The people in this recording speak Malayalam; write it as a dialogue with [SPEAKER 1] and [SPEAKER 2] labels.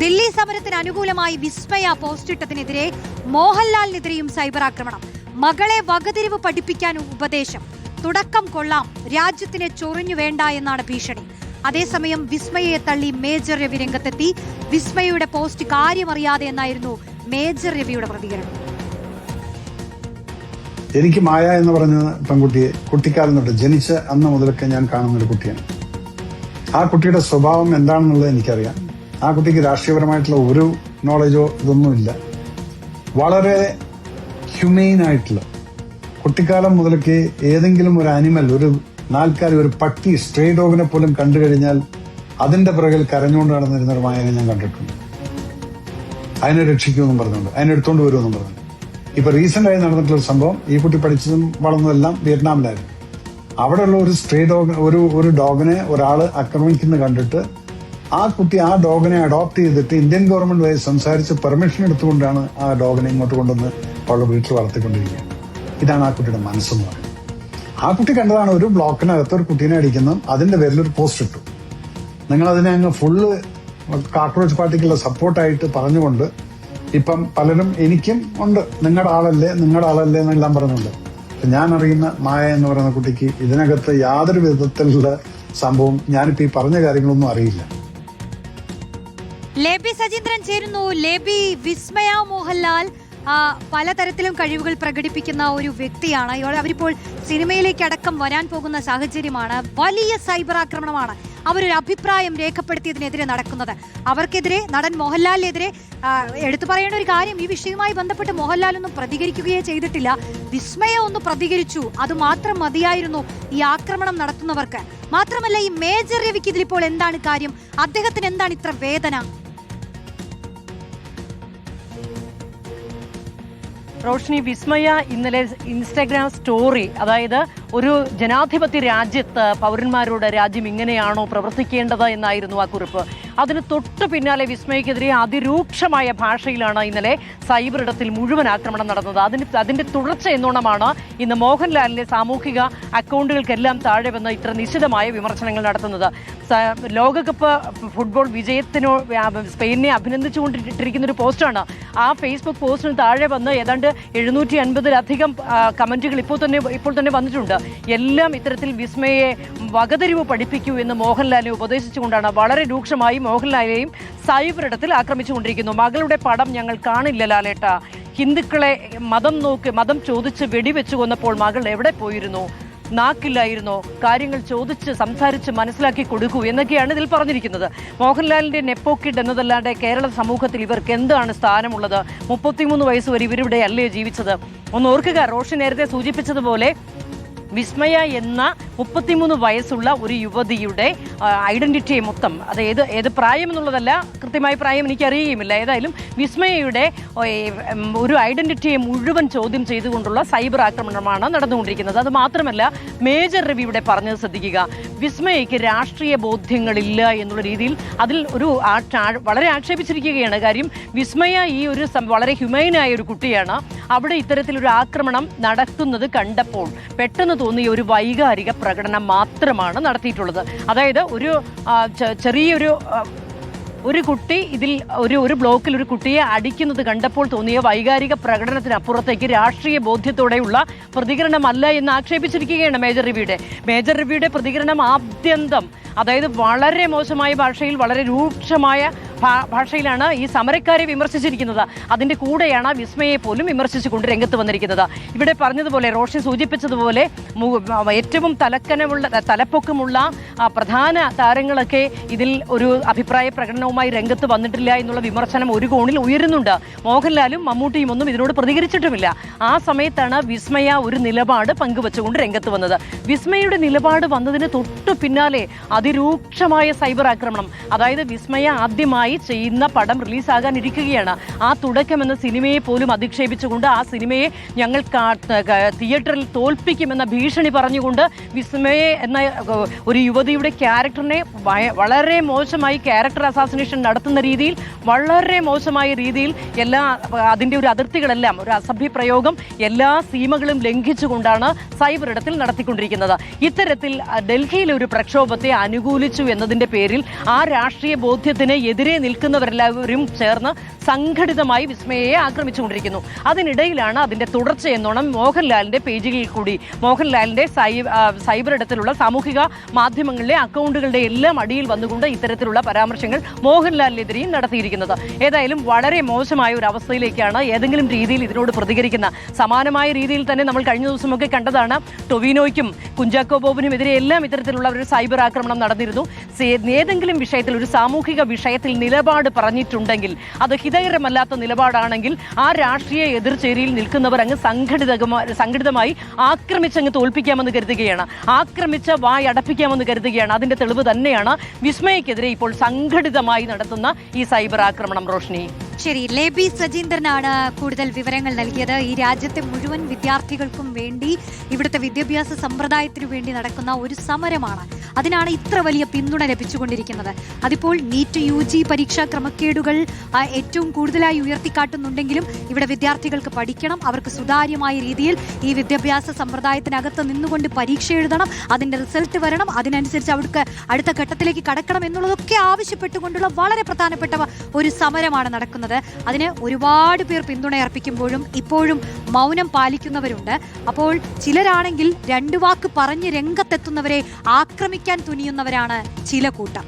[SPEAKER 1] ദില്ലി സമരത്തിന് അനുകൂലമായി വിസ്മയ പോസ്റ്റിട്ടതിനെതിരെ മോഹൻലാലിനെതിരെയും സൈബർ ആക്രമണം. മകളെ വകതിരിവ് പഠിപ്പിക്കാൻ ഉപദേശം. തുടക്കം കൊള്ളാം, രാജ്യത്തിനെ ചൊറിഞ്ഞു വേണ്ട എന്നാണ് ഭീഷണി. അതേസമയം വിസ്മയയെ തള്ളി മേജർ രവി രംഗത്തെത്തി. വിസ്മയയുടെ പോസ്റ്റ് കാര്യമറിയാതെ എന്നായിരുന്നു മേജർ രവിയുടെ പ്രതികരണം.
[SPEAKER 2] എനിക്ക് മായ എന്ന് പറഞ്ഞ പെൺകുട്ടിയെ കുട്ടിക്കാലം തൊട്ട് ജനിച്ച അന്ന് മുതലൊക്കെ ഞാൻ കാണുന്നൊരു കുട്ടിയാണ്. ആ കുട്ടിയുടെ സ്വഭാവം എന്താണെന്നുള്ളത് എനിക്കറിയാം. ആ കുട്ടിക്ക് രാഷ്ട്രീയപരമായിട്ടുള്ള ഒരു നോളജോ ഇതൊന്നുമില്ല. വളരെ ഹ്യൂമെയിൻ ആയിട്ടുള്ള, കുട്ടിക്കാലം മുതലൊക്കെ ഏതെങ്കിലും ഒരു ആനിമൽ, ഒരു നാൽക്കാലി, ഒരു പട്ടി, സ്ട്രേ ഡോഗിനെ പോലും കണ്ടു കഴിഞ്ഞാൽ അതിന്റെ പിറകിൽ കരഞ്ഞുകൊണ്ട് നടന്നിരുന്ന ഒരു മായനെ ഞാൻ കണ്ടിട്ടുണ്ട്. അതിനെ രക്ഷിക്കുമെന്നും പറഞ്ഞുകൊണ്ട്, അതിനെ എടുത്തുകൊണ്ട് വരുമെന്നും പറഞ്ഞു. ഇപ്പൊ റീസെന്റ് ആയി നടന്നിട്ടുള്ള ഒരു സംഭവം, ഈ കുട്ടി പഠിച്ചതും വളർന്നതെല്ലാം വിയറ്റ്നാമിലായിരുന്നു. അവിടെയുള്ള ഒരു സ്ട്രേ ഡോഗ്, ഒരു ഡോഗിനെ ഒരാള് ആക്രമിക്കുന്നത് കണ്ടിട്ട് ആ കുട്ടി ആ ഡോഗിനെ അഡോപ്റ്റ് ചെയ്തിട്ട് ഇന്ത്യൻ ഗവൺമെന്റ് വഴി സംസാരിച്ച് പെർമിഷൻ എടുത്തുകൊണ്ടാണ് ആ ഡോഗിനെ ഇങ്ങോട്ട് കൊണ്ടുവന്ന് അവളുടെ വീട്ടിൽ വളർത്തിക്കൊണ്ടിരിക്കുക. ഇതാണ് ആ കുട്ടിയുടെ മനസ്സെന്ന് പറയുന്നത്. ആ കുട്ടി കണ്ടതാണ് ഒരു ബ്ലോക്കിനകത്ത് ഒരു കുട്ടീനെ അടിക്കുന്നതും അതിന്റെ പേരിലൊരു പോസ്റ്റ് ഇട്ടു. നിങ്ങൾ അതിനെ അങ്ങ് ഫുള്ള് കാക്രോച്ച് പാർട്ടിക്കുള്ള സപ്പോർട്ടായിട്ട് പറഞ്ഞുകൊണ്ട് ഇപ്പം പലരും എനിക്കും ഉണ്ട്, നിങ്ങളുടെ ആളല്ലേ എന്നെല്ലാം പറഞ്ഞുണ്ട്. ഞാൻ അറിയുന്ന മായ എന്ന് പറയുന്ന കുട്ടിക്ക് ഇതിനകത്ത് യാതൊരു വിധത്തിലുള്ള സംഭവം, ഞാനിപ്പോ ഈ പറഞ്ഞ കാര്യങ്ങളൊന്നും അറിയില്ല.
[SPEAKER 1] ലേബി സജീന്ദ്രൻ ചേരുന്നു. ലേബി, വിസ്മയ മോഹൻലാൽ പലതരത്തിലും കഴിവുകൾ പ്രകടിപ്പിക്കുന്ന ഒരു വ്യക്തിയാണ്. അവരിപ്പോൾ സിനിമയിലേക്ക് അടക്കം വരാൻ പോകുന്ന സാഹചര്യമാണ്. വലിയ സൈബർ ആക്രമണമാണ് അവരൊരു അഭിപ്രായം രേഖപ്പെടുത്തിയതിനെതിരെ നടക്കുന്നത്. അവർക്കെതിരെ, നടൻ മോഹൻലാലിനെതിരെ എടുത്തു പറയേണ്ട ഒരു കാര്യം, ഈ വിഷയവുമായി ബന്ധപ്പെട്ട് മോഹൻലാൽ ഒന്നും പ്രതികരിക്കുകയേ ചെയ്തിട്ടില്ല. വിസ്മയ ഒന്ന് പ്രതികരിച്ചു, അതുമാത്രം മതിയായിരുന്നു ഈ ആക്രമണം നടത്തുന്നവർക്ക്. മാത്രമല്ല, ഈ മേജർ രവിക്ക് ഇതിലിപ്പോൾ എന്താണ് കാര്യം? അദ്ദേഹത്തിന് എന്താണ് ഇത്ര വേദന?
[SPEAKER 3] റോഷ്നി, വിസ്മയ ഇന്നലെ ഇൻസ്റ്റാഗ്രാം സ്റ്റോറി, അതായത് ഒരു ജനാധിപത്യ രാജ്യത്ത് പൗരന്മാരോട് രാജ്യം ഇങ്ങനെയാണോ പ്രവർത്തിക്കേണ്ടത് എന്നായിരുന്നു ആ കുറിപ്പ്. അതിന് തൊട്ടു പിന്നാലെ വിസ്മയക്കെതിരെ അതിരൂക്ഷമായ ഭാഷയിലാണ് ഇന്നലെ സൈബർ ഇടത്തിൽ മുഴുവൻ ആക്രമണം നടന്നത്. അതിന്റെ തുടർച്ച എന്നോണമാണ് ഇന്ന് മോഹൻലാലിന്റെ സാമൂഹിക അക്കൗണ്ടുകൾക്കെല്ലാം താഴെ വന്ന് ഇത്ര നിശിതമായ വിമർശനങ്ങൾ നടത്തുന്നത്. ലോകകപ്പ് ഫുട്ബോൾ വിജയത്തിനോ സ്പെയിനെ അഭിനന്ദിച്ചുകൊണ്ടിട്ടിരിക്കുന്ന ഒരു പോസ്റ്റാണ്. ആ ഫേസ്ബുക്ക് പോസ്റ്റിന് താഴെ വന്ന് ഏതാണ്ട് 750-ലധികം കമന്റുകൾ ഇപ്പോൾ തന്നെ വന്നിട്ടുണ്ട്. എല്ലാം ഇത്തരത്തിൽ വിസ്മയെ വകതിരിവ് പഠിപ്പിക്കൂ എന്ന് മോഹൻലാലിനെ ഉപദേശിച്ചുകൊണ്ടാണ് വളരെ രൂക്ഷമായി മോഹൻലാലിനെയും സൈബർ ഇടത്തിൽ ആക്രമിച്ചുകൊണ്ടിരിക്കുന്നു. മകളുടെ പടം ഞങ്ങൾ കാണില്ല ലാലേട്ട, ഹിന്ദുക്കളെ മതം ചോദിച്ച് വെടിവെച്ചു കൊന്നപ്പോൾ മകൾ എവിടെ പോയിരുന്നു? നാക്കില്ലായിരുന്നോ? കാര്യങ്ങൾ ചോദിച്ച് സംസാരിച്ച് മനസ്സിലാക്കി കൊടുക്കൂ എന്നൊക്കെയാണ് ഇതിൽ പറഞ്ഞിരിക്കുന്നത്. മോഹൻലാലിന്റെ നെപ്പോക്കിഡ് എന്നതല്ലാതെ കേരള സമൂഹത്തിൽ ഇവർക്ക് എന്താണ് സ്ഥാനമുള്ളത്? 33 വയസ്സ് വരെ ഇവരിവിടെ അല്ലേ ജീവിച്ചത്? ഒന്ന് ഓർക്കുക, റോഷൻ നേരത്തെ സൂചിപ്പിച്ചതുപോലെ വിസ്മയ എന്ന 33 വയസ്സുള്ള ഒരു യുവതിയുടെ ഐഡന്റിറ്റിയെ മൊത്തം, അത് ഏത് പ്രായം എന്നുള്ളതല്ല, കൃത്യമായ പ്രായം എനിക്കറിയുകയുമില്ല, ഏതായാലും വിസ്മയയുടെ ഒരു ഐഡന്റിറ്റിയെ മുഴുവൻ ചോദ്യം ചെയ്തുകൊണ്ടുള്ള സൈബർ ആക്രമണമാണ് നടന്നുകൊണ്ടിരിക്കുന്നത്. അത് മാത്രമല്ല, മേജർ രവിയുടെ പറഞ്ഞത് ശ്രദ്ധിക്കുക, വിസ്മയയ്ക്ക് രാഷ്ട്രീയ ബോധ്യങ്ങളില്ല എന്നുള്ള രീതിയിൽ അതിൽ ഒരു വളരെ ആക്ഷേപിച്ചിരിക്കുകയാണ്. കാര്യം, വിസ്മയ ഈ ഒരു വളരെ ഹ്യൂമൈനായ ഒരു കുട്ടിയാണ്. അവിടെ ഇത്തരത്തിലൊരു ആക്രമണം നടത്തുന്നത് കണ്ടപ്പോൾ പെട്ടെന്ന് തോന്നിയ ഒരു വൈകാരിക പ്രകടനം മാത്രമാണ് നടത്തിയിട്ടുള്ളത്. അതായത് ഒരു കുട്ടി ഇതിൽ ഒരു ബ്ലോക്കിൽ ഒരു കുട്ടിയെ അടിക്കുന്നത് കണ്ടപ്പോൾ തോന്നിയ വൈകാരിക പ്രകടനത്തിനപ്പുറത്തേക്ക് രാഷ്ട്രീയ ബോധ്യത്തോടെയുള്ള പ്രതികരണമല്ല എന്ന് ആക്ഷേപിച്ചിരിക്കുകയാണ് മേജർ രവിയുടെ പ്രതികരണം. ആദ്യന്തം, അതായത് വളരെ മോശമായ ഭാഷയിൽ, വളരെ രൂക്ഷമായ ഭാഷയിലാണ് ഈ സമരക്കാരെ വിമർശിച്ചിരിക്കുന്നത്. അതിന്റെ കൂടെയാണ് വിസ്മയെ പോലും വിമർശിച്ചുകൊണ്ട് രംഗത്ത് വന്നിരിക്കുന്നത്. ഇവിടെ പറഞ്ഞതുപോലെ, റോഷൻ സൂചിപ്പിച്ചതുപോലെ, ഏറ്റവും തലപ്പൊക്കമുള്ള പ്രധാന താരങ്ങളൊക്കെ ഇതിൽ ഒരു അഭിപ്രായ പ്രകടനവുമായി രംഗത്ത് വന്നിട്ടില്ല എന്നുള്ള വിമർശനം ഒരു കോണിൽ ഉയരുന്നുണ്ട്. മോഹൻലാലും മമ്മൂട്ടിയും ഒന്നും ഇതിനോട് പ്രതികരിച്ചിട്ടുമില്ല. ആ സമയത്താണ് വിസ്മയ ഒരു നിലപാട് പങ്കുവച്ചുകൊണ്ട് രംഗത്ത് വന്നത്. വിസ്മയുടെ നിലപാട് വന്നതിന് തൊട്ടു പിന്നാലെ അതിരൂക്ഷമായ സൈബർ ആക്രമണം, അതായത് വിസ്മയ ആദ്യമായി ചെയ്യുന്ന പടം റിലീസാകാനിരിക്കുകയാണ്. ആ തുടക്കം എന്ന സിനിമയെ പോലും അധിക്ഷേപിച്ചുകൊണ്ട് ആ സിനിമയെ ഞങ്ങൾ തിയേറ്ററിൽ തോൽപ്പിക്കുമെന്ന ഭീഷണി പറഞ്ഞുകൊണ്ട് വിസ്മയെ എന്ന ഒരു യുവതിയുടെ ക്യാരക്ടറിനെ വളരെ മോശമായി ക്യാരക്ടർ അസാസിനേഷൻ നടത്തുന്ന രീതിയിൽ, വളരെ മോശമായ രീതിയിൽ അതിൻ്റെ ഒരു അതിർത്തികളെല്ലാം, ഒരു അസഭ്യ പ്രയോഗം എല്ലാ സീമകളും ലംഘിച്ചുകൊണ്ടാണ് സൈബർ ഇടത്തിൽ നടത്തിക്കൊണ്ടിരിക്കുന്നത്. ഇത്തരത്തിൽ ഡൽഹിയിലെ ഒരു പ്രക്ഷോഭത്തെ അനുകൂലിച്ചു എന്നതിൻ്റെ പേരിൽ ആ രാഷ്ട്രീയ ബോധ്യത്തിന് എതിരെ നിൽക്കുന്നവരെല്ലാവരും ചേർന്ന് സംഘടിതമായി വിസ്മയയെ ആക്രമിച്ചുകൊണ്ടിരിക്കുന്നു. അതിനിടയിലാണ് അതിന്റെ തുടർച്ച എന്നോണം മോഹൻലാലിന്റെ പേജുകളിൽ കൂടി മോഹൻലാലിന്റെ സൈബർ ഇടത്തിലുള്ള സാമൂഹിക മാധ്യമങ്ങളിലെ അക്കൗണ്ടുകളുടെ എല്ലാം അടിയിൽ വന്നുകൊണ്ട് ഇത്തരത്തിലുള്ള പരാമർശങ്ങൾ മോഹൻലാലിനെതിരെയും നടത്തിയിരിക്കുന്നത്. ഏതായാലും വളരെ മോശമായ ഒരു അവസ്ഥയിലേക്കാണ് ഏതെങ്കിലും രീതിയിൽ ഇതിനോട് പ്രതികരിക്കുന്ന. സമാനമായ രീതിയിൽ തന്നെ നമ്മൾ കഴിഞ്ഞ ദിവസമൊക്കെ കണ്ടതാണ്. ടൊവിനോയ്ക്കും കുഞ്ചാക്കോ ബോബനും എതിരെ എല്ലാം ഇത്തരത്തിലുള്ള ഒരു സൈബർ ആക്രമണം നടന്നിരുന്നു. ഏതെങ്കിലും വിഷയത്തിൽ, ഒരു സാമൂഹിക വിഷയത്തിൽ നിലപാട് പറഞ്ഞിട്ടുണ്ടെങ്കിൽ, അത് ഹിതകരമല്ലാത്ത നിലപാടാണെങ്കിൽ ആ രാഷ്ട്രീയ എതിർചേരിയിൽ നിൽക്കുന്നവർ അങ്ങ് സംഘടിതമായി ആക്രമിച്ചങ്ങ് തോൽപ്പിക്കാമെന്ന് കരുതുകയാണ്, ആക്രമിച്ച വായടപ്പിക്കാമെന്ന് കരുതുകയാണ്. അതിന്റെ തെളിവ് തന്നെയാണ് വിസ്മയക്കെതിരെ ഇപ്പോൾ സംഘടിതമായി നടത്തുന്ന ഈ സൈബർ ആക്രമണം. റോഷ്നി,
[SPEAKER 1] ശരി, ലേബി സജീന്ദ്രനാണ് കൂടുതൽ വിവരങ്ങൾ നൽകിയത്. ഈ രാജ്യത്തെ മുഴുവൻ വിദ്യാർത്ഥികൾക്കും വേണ്ടി, ഇവിടുത്തെ വിദ്യാഭ്യാസ സമ്പ്രദായത്തിനു വേണ്ടി നടക്കുന്ന ഒരു സമരമാണ്. അതിനാണ് ഇത്ര വലിയ പിന്തുണ ലഭിച്ചുകൊണ്ടിരിക്കുന്നത്. അതിപ്പോൾ നീറ്റ് UG പരീക്ഷാ ക്രമക്കേടുകൾ ഏറ്റവും കൂടുതലായി ഉയർത്തിക്കാട്ടുന്നുണ്ടെങ്കിലും ഇവിടെ വിദ്യാർത്ഥികൾക്ക് പഠിക്കണം, അവർക്ക് സുതാര്യമായ രീതിയിൽ ഈ വിദ്യാഭ്യാസ സമ്പ്രദായത്തിനകത്ത് നിന്നുകൊണ്ട് പരീക്ഷ എഴുതണം, അതിന്റെ റിസൾട്ട് വരണം, അതിനനുസരിച്ച് അവർക്ക് അടുത്ത ഘട്ടത്തിലേക്ക് കടക്കണം എന്നുള്ളതൊക്കെ ആവശ്യപ്പെട്ടുകൊണ്ടുള്ള വളരെ പ്രധാനപ്പെട്ട ഒരു സമരമാണ് നടക്കുന്നത്. അതിന് ഒരുപാട് പേർ പിന്തുണയർപ്പിക്കുമ്പോഴും ഇപ്പോഴും മൗനം പാലിക്കുന്നവരുണ്ട്. അപ്പോൾ ചിലരാണെങ്കിൽ 2 വാക്ക് പറഞ്ഞ് രംഗത്തെത്തുന്നവരെ ആക്രമിക്കാൻ തുനിയുന്നവരാണ് ചില കൂട്ടം.